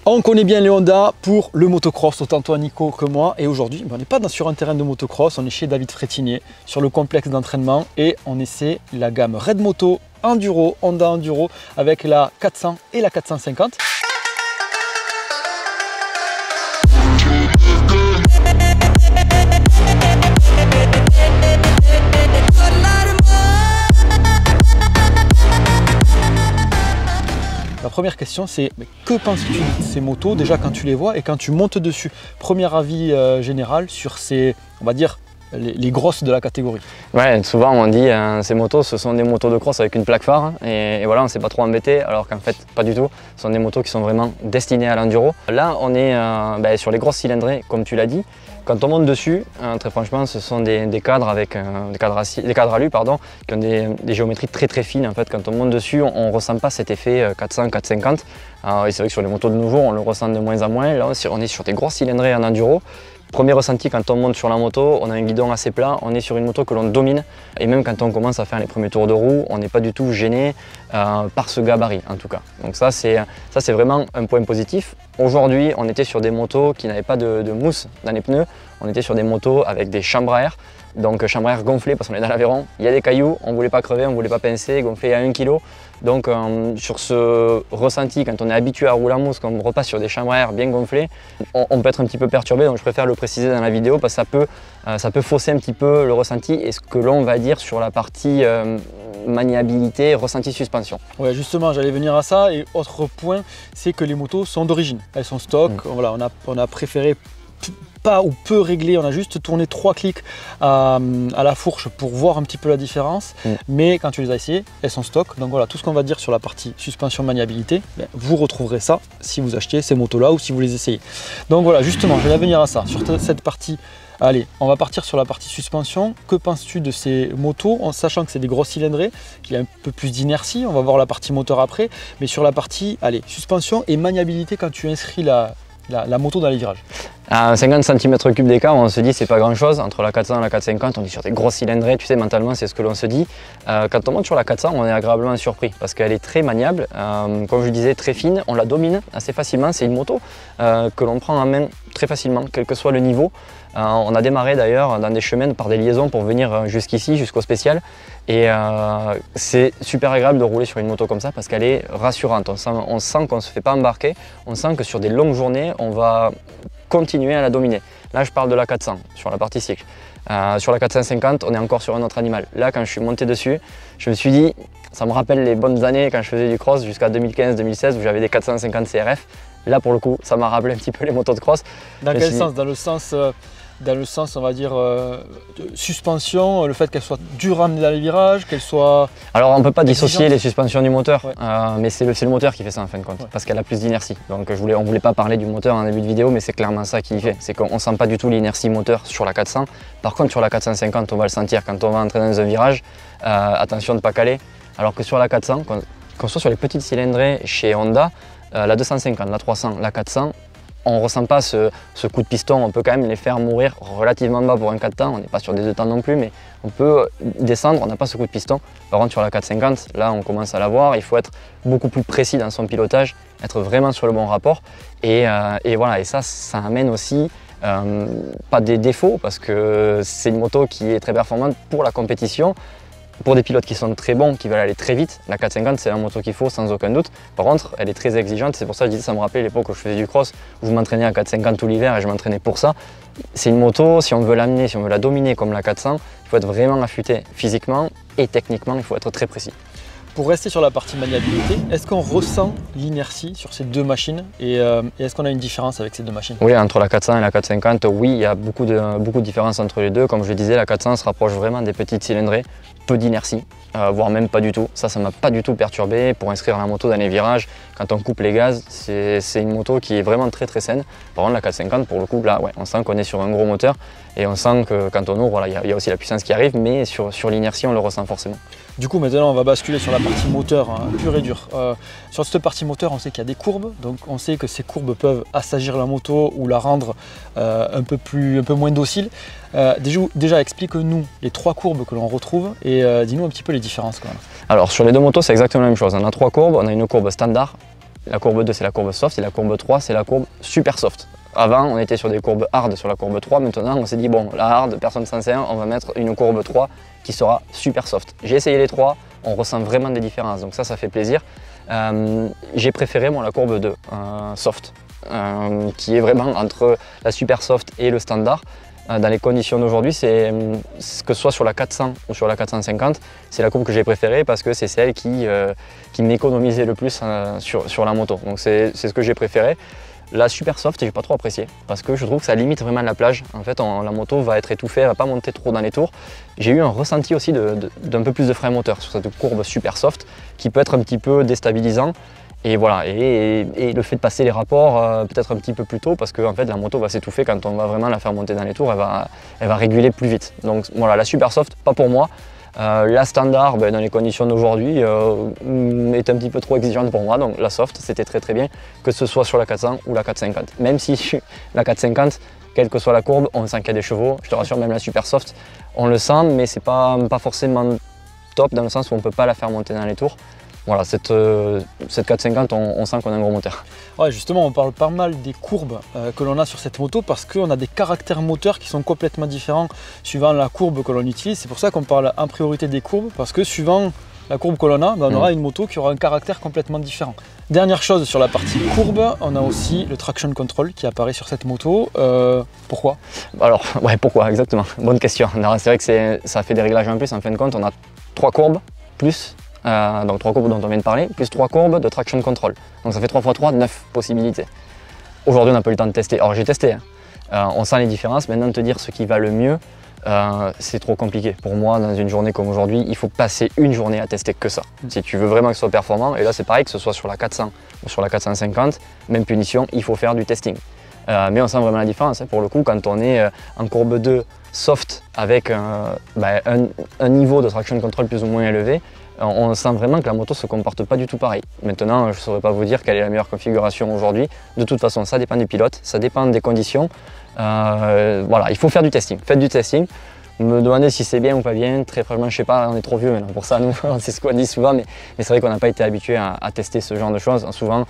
On connaît bien les Honda pour le motocross, autant toi Nico que moi. Et aujourd'hui, on n'est pas sur un terrain de motocross, on est chez David Frétinier sur le complexe d'entraînement et on essaie la gamme Red Moto Enduro, Honda Enduro avec la 400 et la 450. La première question c'est que penses-tu de ces motos déjà quand tu les vois et quand tu montes dessus? Premier avis général sur ces, on va dire, les grosses de la catégorie. Ouais, souvent on dit ces motos ce sont des motos de cross avec une plaque phare hein, et voilà, on ne s'est pas trop embêté alors qu'en fait pas du tout. Ce sont des motos qui sont vraiment destinées à l'enduro. Là on est sur les grosses cylindrées comme tu l'as dit. Quand on monte dessus, très franchement, ce sont des cadres avec des cadres alu pardon, qui ont des géométries très fines. En fait, quand on monte dessus, on ne ressent pas cet effet 400, 450. Et c'est vrai que sur les motos de nouveau, on le ressent de moins en moins. Là, on est sur des grosses cylindrées en enduro. Premier ressenti quand on monte sur la moto, on a un guidon assez plat, on est sur une moto que l'on domine et même quand on commence à faire les premiers tours de roue, on n'est pas du tout gêné par ce gabarit en tout cas. Donc ça c'est vraiment un point positif. Aujourd'hui on était sur des motos qui n'avaient pas de mousse dans les pneus, on était sur des motos avec des chambres à air. Donc chambre à air gonflée parce qu'on est dans l'Aveyron, il y a des cailloux, on ne voulait pas crever, on ne voulait pas pincer, gonflé à 1 kg. Donc sur ce ressenti, quand on est habitué à rouler en mousse, quand on repasse sur des chambres à air bien gonflées, on peut être un petit peu perturbé, donc je préfère le préciser dans la vidéo parce que ça peut fausser un petit peu le ressenti et ce que l'on va dire sur la partie maniabilité, ressenti suspension. Ouais, justement, j'allais venir à ça et autre point, c'est que les motos sont d'origine, elles sont stock, voilà, on a préféré pas ou peu régler, on a juste tourné 3 clics à la fourche pour voir un petit peu la différence, mais quand tu les as essayées, elles sont stock, donc voilà, tout ce qu'on va dire sur la partie suspension maniabilité, vous retrouverez ça si vous achetez ces motos là ou si vous les essayez. Donc voilà, justement, je vais venir à ça, sur cette partie. Allez, on va partir sur la partie suspension. Que penses-tu de ces motos, en sachant que c'est des grosses cylindrées, qu'il y a un peu plus d'inertie, on va voir la partie moteur après, mais sur la partie, allez, suspension et maniabilité quand tu inscris la moto dans les virages. À 50 cm3 d'écart, on se dit c'est pas grand chose. Entre la 400 et la 450, on est sur des grosses cylindrées, tu sais, mentalement c'est ce que l'on se dit. Quand on monte sur la 400, on est agréablement surpris parce qu'elle est très maniable, comme je disais, très fine, on la domine assez facilement. C'est une moto que l'on prend en main très facilement, quel que soit le niveau. On a démarré d'ailleurs dans des chemins par des liaisons pour venir jusqu'ici, jusqu'au spécial. Et c'est super agréable de rouler sur une moto comme ça parce qu'elle est rassurante. On sent qu'on ne se fait pas embarquer, on sent que sur des longues journées, on va continuer à la dominer. Là, je parle de la 400 sur la partie cycle. Sur la 450, on est encore sur un autre animal. Là, quand je suis monté dessus, je me suis dit, ça me rappelle les bonnes années quand je faisais du cross jusqu'à 2015-2016 où j'avais des 450 CRF. Là, pour le coup, ça m'a rappelé un petit peu les motos de cross. Dans quel sens? Dans le sens, on va dire, de suspension, le fait qu'elle soit dure à amener dans les virages, qu'elle soit... Alors on ne peut pas dissocier les suspensions du moteur, ouais. Mais c'est le moteur qui fait ça en fin de compte, parce qu'elle a plus d'inertie. Donc on ne voulait pas parler du moteur en début de vidéo, mais c'est clairement ça qui fait. C'est qu'on ne sent pas du tout l'inertie moteur sur la 400. Par contre sur la 450, on va le sentir quand on va entrer dans un virage. Attention de ne pas caler. Alors que sur la 400, qu'on soit sur les petites cylindrées chez Honda, la 250, la 300, la 400, on ne ressent pas ce coup de piston, on peut quand même les faire mourir relativement bas pour un 4 temps, on n'est pas sur des 2 temps non plus, mais on peut descendre, on n'a pas ce coup de piston. Par contre sur la 450, là on commence à l'avoir, il faut être beaucoup plus précis dans son pilotage, être vraiment sur le bon rapport, et voilà, et ça amène aussi pas des défauts, parce que c'est une moto qui est très performante pour la compétition. Pour des pilotes qui sont très bons, qui veulent aller très vite, la 450 c'est la moto qu'il faut sans aucun doute. Par contre, elle est très exigeante, c'est pour ça que je disais, ça me rappelait l'époque où je faisais du cross, où je m'entraînais à 450 tout l'hiver et je m'entraînais pour ça. C'est une moto, si on veut l'amener, si on veut la dominer comme la 400, il faut être vraiment affûté physiquement et techniquement, il faut être très précis. Pour rester sur la partie maniabilité, est-ce qu'on ressent l'inertie sur ces deux machines et est-ce qu'on a une différence avec ces deux machines? Oui, entre la 400 et la 450, oui, il y a beaucoup de différences entre les deux. Comme je le disais, la 400 se rapproche vraiment des petites cylindrées, peu d'inertie, voire même pas du tout. Ça m'a pas du tout perturbé pour inscrire la moto dans les virages. Quand on coupe les gaz, c'est une moto qui est vraiment très saine. Par contre, la 450, pour le coup, là, ouais, on sent qu'on est sur un gros moteur et on sent que quand on ouvre, il y a aussi la puissance qui arrive, mais sur l'inertie, on le ressent forcément. Du coup, maintenant, on va basculer sur la partie moteur, hein, pure et dure. Sur cette partie moteur, on sait qu'il y a des courbes, donc on sait que ces courbes peuvent assagir la moto ou la rendre un peu moins docile. Déjà, explique-nous les 3 courbes que l'on retrouve et dis-nous un petit peu les différences quand même. Alors, sur les deux motos, c'est exactement la même chose. On a 3 courbes, on a une courbe standard. La courbe 2 c'est la courbe soft et la courbe 3 c'est la courbe super soft. Avant on était sur des courbes hard sur la courbe 3, maintenant on s'est dit bon la hard personne s'en sert, on va mettre une courbe 3 qui sera super soft. J'ai essayé les trois, on ressent vraiment des différences donc ça fait plaisir. J'ai préféré la courbe 2 soft qui est vraiment entre la super soft et le standard. Dans les conditions d'aujourd'hui, que ce soit sur la 400 ou sur la 450, c'est la courbe que j'ai préférée parce que c'est celle qui m'économisait le plus sur la moto. Donc c'est ce que j'ai préféré. La super soft, j'ai pas trop apprécié parce que je trouve que ça limite vraiment la plage. En fait, la moto va être étouffée, elle va pas monter trop dans les tours. J'ai eu un ressenti aussi d'un peu plus de frein moteur sur cette courbe super soft qui peut être un petit peu déstabilisant. Et voilà, et le fait de passer les rapports peut-être un petit peu plus tôt parce que en fait, la moto va s'étouffer quand on va vraiment la faire monter dans les tours, elle va réguler plus vite. Donc voilà, la super soft, pas pour moi. La standard, dans les conditions d'aujourd'hui, est un petit peu trop exigeante pour moi. Donc la soft, c'était très bien, que ce soit sur la 400 ou la 450. Même si la 450, quelle que soit la courbe, on sent qu'il y a des chevaux. Je te rassure, même la super soft, on le sent, mais c'est pas forcément top dans le sens où on ne peut pas la faire monter dans les tours. Voilà, cette 450, on sent qu'on a un gros moteur. Ouais, justement, on parle pas mal des courbes que l'on a sur cette moto parce qu'on a des caractères moteurs qui sont complètement différents suivant la courbe que l'on utilise. C'est pour ça qu'on parle en priorité des courbes parce que suivant la courbe que l'on a, on aura une moto qui aura un caractère complètement différent. Dernière chose sur la partie courbe, on a aussi le traction control qui apparaît sur cette moto. Pourquoi? Alors, ouais, pourquoi exactement? Bonne question. C'est vrai que ça fait des réglages en plus. En fin de compte, on a 3 courbes plus. Donc 3 courbes dont on vient de parler, plus 3 courbes de traction control. Donc ça fait 3 x 3, 9 possibilités. Aujourd'hui on n'a pas eu le temps de tester. Alors j'ai testé, on sent les différences. Maintenant te dire ce qui va le mieux, c'est trop compliqué. Pour moi, dans une journée comme aujourd'hui, il faut passer une journée à tester que ça. Si tu veux vraiment que ce soit performant, et là c'est pareil que ce soit sur la 400 ou sur la 450, même punition, il faut faire du testing. Mais on sent vraiment la différence. Pour le coup, quand on est en courbe 2 soft avec un niveau de traction control plus ou moins élevé, on sent vraiment que la moto ne se comporte pas du tout pareil. Maintenant, je ne saurais pas vous dire quelle est la meilleure configuration aujourd'hui. De toute façon, ça dépend du pilote, ça dépend des conditions. Voilà, il faut faire du testing. Faites du testing. Me demander si c'est bien ou pas bien, très franchement, je ne sais pas, on est trop vieux maintenant pour ça, nous, c'est ce qu'on dit souvent, mais c'est vrai qu'on n'a pas été habitué à tester ce genre de choses. Souvent,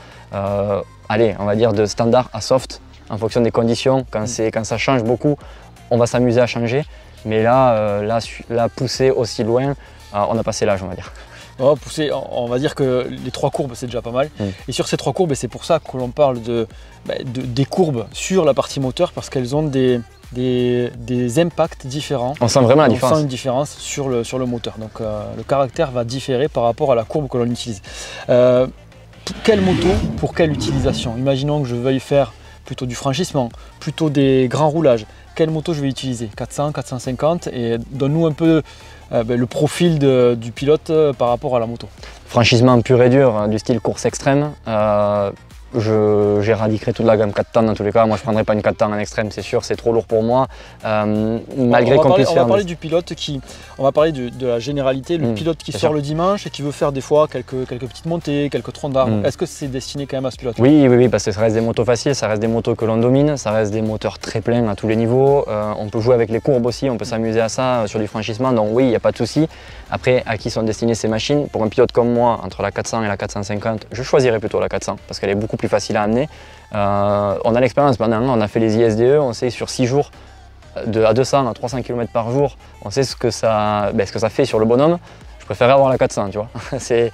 allez, on va dire de standard à soft, en fonction des conditions. Quand ça change beaucoup, on va s'amuser à changer. Mais là, pousser aussi loin, on a passé l'âge, on va dire. On va dire que les 3 courbes, c'est déjà pas mal. Et sur ces 3 courbes, c'est pour ça que l'on parle des courbes sur la partie moteur, parce qu'elles ont des impacts différents. On sent vraiment la différence. On sent une différence sur le moteur. Donc le caractère va différer par rapport à la courbe que l'on utilise. Quelle moto pour quelle utilisation? Imaginons que je veuille faire plutôt du franchissement, plutôt des grands roulages. Quelle moto je vais utiliser? 400, 450, et donne-nous un peu le profil du pilote par rapport à la moto. Franchissement pur et dur, du style course extrême. J'éradiquerai toute la gamme 4 temps dans tous les cas. Moi je ne prendrai pas une 4 temps en extrême, c'est sûr, c'est trop lourd pour moi. Malgré qu'on puisse faire. On va parler du pilote on va parler de la généralité, le pilote qui sort le dimanche et qui veut faire des fois quelques petites montées, quelques troncs d'arbre. Est-ce que c'est destiné quand même à ce pilote? Oui, parce que ça reste des motos faciles, ça reste des motos que l'on domine, ça reste des moteurs très pleins à tous les niveaux. On peut jouer avec les courbes aussi, on peut s'amuser à ça sur du franchissement, donc oui, il n'y a pas de souci. Après, à qui sont destinées ces machines? Pour un pilote comme moi, entre la 400 et la 450, je choisirais plutôt la 400 parce qu'elle est beaucoup plus facile à amener. On a l'expérience maintenant, on a fait les ISDE, on sait sur 6 jours, à 200 à 300 km par jour, on sait ce que ça fait sur le bonhomme. Je préférerais avoir la 400, tu vois. C'est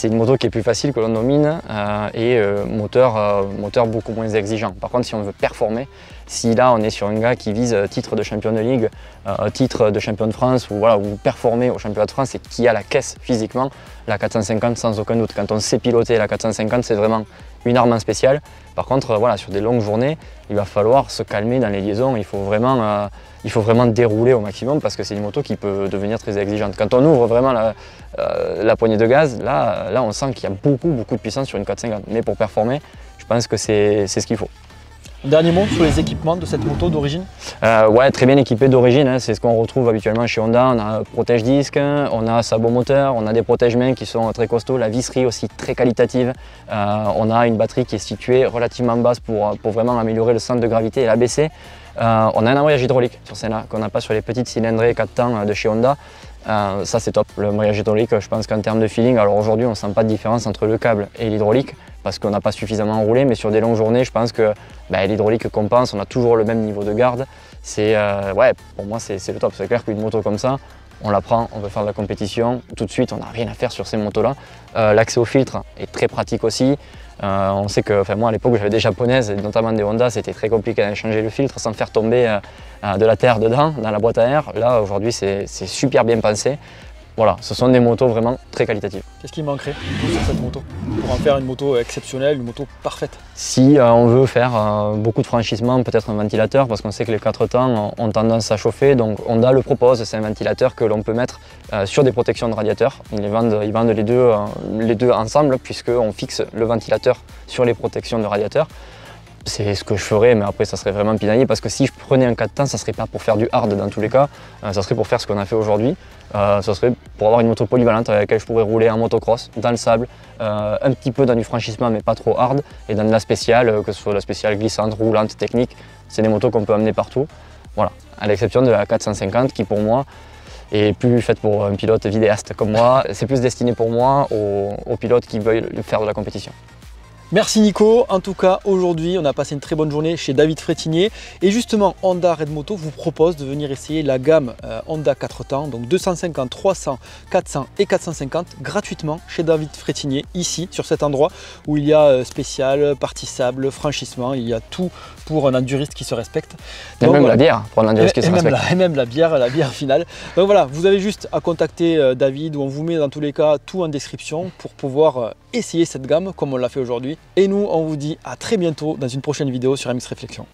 une moto qui est plus facile, que l'on domine et moteur beaucoup moins exigeant. Par contre, si on veut performer, si là on est sur un gars qui vise titre de champion de ligue, titre de champion de France ou performer au championnat de France et qui a la caisse physiquement, la 450 sans aucun doute. Quand on sait piloter la 450, c'est vraiment une arme spéciale. Par contre, sur des longues journées, il va falloir se calmer dans les liaisons. Il faut vraiment dérouler au maximum parce que c'est une moto qui peut devenir très exigeante. Quand on ouvre vraiment la poignée de gaz, là on sent qu'il y a beaucoup de puissance sur une 450. Mais pour performer, je pense que c'est ce qu'il faut. Dernier mot sur les équipements de cette moto d'origine? Ouais, très bien équipé d'origine, hein, c'est ce qu'on retrouve habituellement chez Honda. On a protège-disque, on a sabot moteur, on a des protège-mains qui sont très costauds, la visserie aussi très qualitative. On a une batterie qui est située relativement basse pour vraiment améliorer le centre de gravité et l'abaisser. On a un embrayage hydraulique sur celle-là qu'on n'a pas sur les petites cylindrées 4 temps de chez Honda. Ça c'est top, le embrayage hydraulique, je pense qu'en termes de feeling, alors aujourd'hui on ne sent pas de différence entre le câble et l'hydraulique. parce qu'on n'a pas suffisamment roulé, mais sur des longues journées, je pense que l'hydraulique compense, on a toujours le même niveau de garde. Ouais, pour moi c'est le top. C'est clair qu'une moto comme ça, on la prend, on veut faire de la compétition, tout de suite on n'a rien à faire sur ces motos-là. L'accès au filtre est très pratique aussi. On sait que, moi à l'époque j'avais des japonaises, et notamment des Honda, c'était très compliqué à changer le filtre sans faire tomber de la terre dedans, dans la boîte à air. Là aujourd'hui c'est super bien pensé. Voilà, ce sont des motos vraiment très qualitatives. Qu'est-ce qui manquerait sur cette moto pour en faire une moto exceptionnelle, une moto parfaite? Si on veut faire beaucoup de franchissement, peut-être un ventilateur, parce qu'on sait que les 4 temps ont tendance à chauffer, donc Honda le propose, c'est un ventilateur que l'on peut mettre sur des protections de radiateur. Ils vendent les deux ensemble, puisqu'on fixe le ventilateur sur les protections de radiateur. C'est ce que je ferais, mais après ça serait vraiment pinaillé, parce que si je prenais un 4 temps, ça serait pas pour faire du hard dans tous les cas, ça serait pour faire ce qu'on a fait aujourd'hui. Ça serait pour avoir une moto polyvalente avec laquelle je pourrais rouler en motocross, dans le sable, un petit peu dans du franchissement mais pas trop hard, et dans de la spéciale, que ce soit la spéciale glissante, roulante, technique, c'est des motos qu'on peut amener partout. Voilà, à l'exception de la 450 qui pour moi est plus faite pour un pilote vidéaste comme moi, c'est plus destiné pour moi aux pilotes qui veulent faire de la compétition. Merci Nico, en tout cas aujourd'hui on a passé une très bonne journée chez David Frétinier et justement Honda Red Moto vous propose de venir essayer la gamme Honda 4 temps, donc 250, 300, 400 et 450 gratuitement chez David Frétinier, ici sur cet endroit où il y a spécial, partie sable, franchissement, il y a tout pour un enduriste qui se respecte. Et donc, même voilà, la bière pour un enduriste qui se respecte. Et même la bière finale. Donc voilà, vous avez juste à contacter David, où on vous met dans tous les cas tout en description pour pouvoir essayer cette gamme comme on l'a fait aujourd'hui. Et nous, on vous dit à très bientôt dans une prochaine vidéo sur MX Réflexion.